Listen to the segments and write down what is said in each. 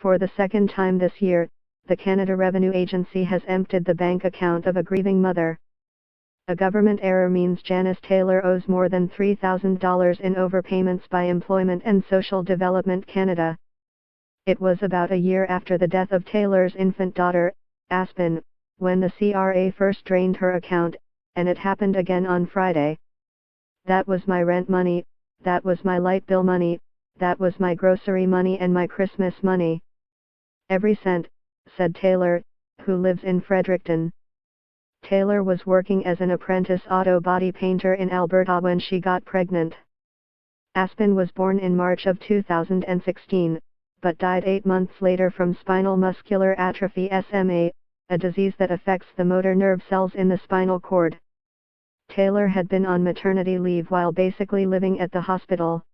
For the second time this year, the Canada Revenue Agency has emptied the bank account of a grieving mother. A government error means Janice Taylor owes more than $3,000 in overpayments by Employment and Social Development Canada. It was about a year after the death of Taylor's infant daughter, Aspen, when the CRA first drained her account, and it happened again on Friday. "That was my rent money, that was my light bill money, that was my grocery money and my Christmas money. Every cent," said Taylor, who lives in Fredericton. Taylor was working as an apprentice auto body painter in Alberta when she got pregnant. Aspen was born in March of 2016, but died 8 months later from spinal muscular atrophy (SMA), a disease that affects the motor nerve cells in the spinal cord. Taylor had been on maternity leave while basically living at the hospital.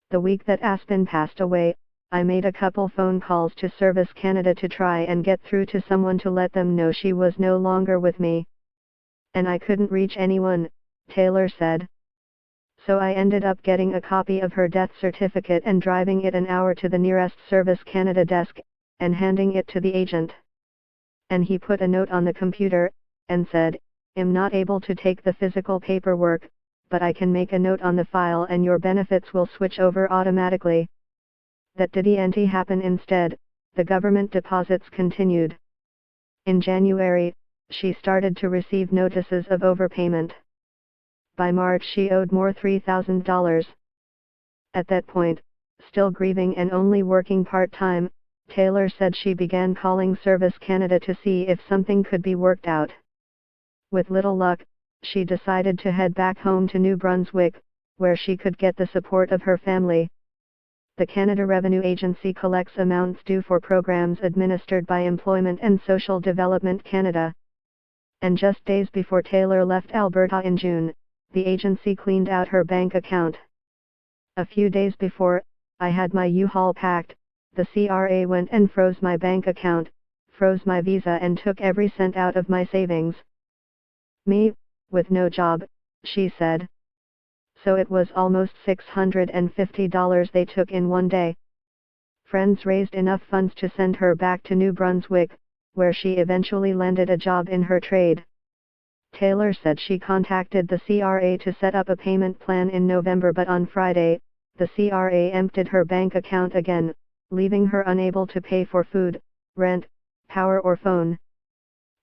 The week that Aspen passed away, I made a couple phone calls to Service Canada to try and get through to someone to let them know she was no longer with me. And I couldn't reach anyone, Taylor said. So I ended up getting a copy of her death certificate and driving it an hour to the nearest Service Canada desk, and handing it to the agent. And he put a note on the computer, and said, "I'm not able to take the physical paperwork, but I can make a note on the file and your benefits will switch over automatically." That didn't happen. Instead, the government deposits continued. In January, she started to receive notices of overpayment. By March she owed more $3,000. At that point, still grieving and only working part-time, Taylor said she began calling Service Canada to see if something could be worked out. With little luck, she decided to head back home to New Brunswick, where she could get the support of her family. The Canada Revenue Agency collects amounts due for programs administered by Employment and Social Development Canada. And just days before Taylor left Alberta in June, the agency cleaned out her bank account. A few days before, I had my U-Haul packed, the CRA went and froze my bank account, froze my visa and took every cent out of my savings. Me, with no job, she said. So it was almost $650 they took in one day. Friends raised enough funds to send her back to New Brunswick, where she eventually landed a job in her trade. Taylor said she contacted the CRA to set up a payment plan in November, but on Friday, the CRA emptied her bank account again, leaving her unable to pay for food, rent, power or phone.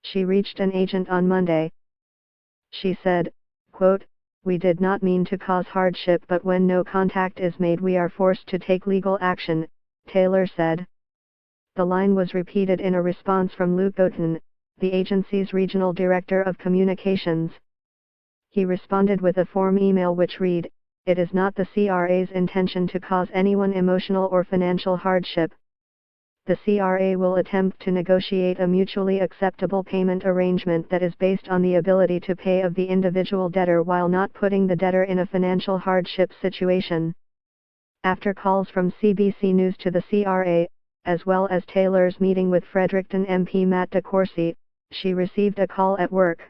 She reached an agent on Monday. She said, quote, "We did not mean to cause hardship, but when no contact is made we are forced to take legal action," Taylor said. The line was repeated in a response from Luke Oaten, the agency's regional director of communications. He responded with a form email which read, "It is not the CRA's intention to cause anyone emotional or financial hardship. The CRA will attempt to negotiate a mutually acceptable payment arrangement that is based on the ability to pay of the individual debtor while not putting the debtor in a financial hardship situation." After calls from CBC News to the CRA, as well as Taylor's meeting with Fredericton MP Matt DeCourcy, she received a call at work.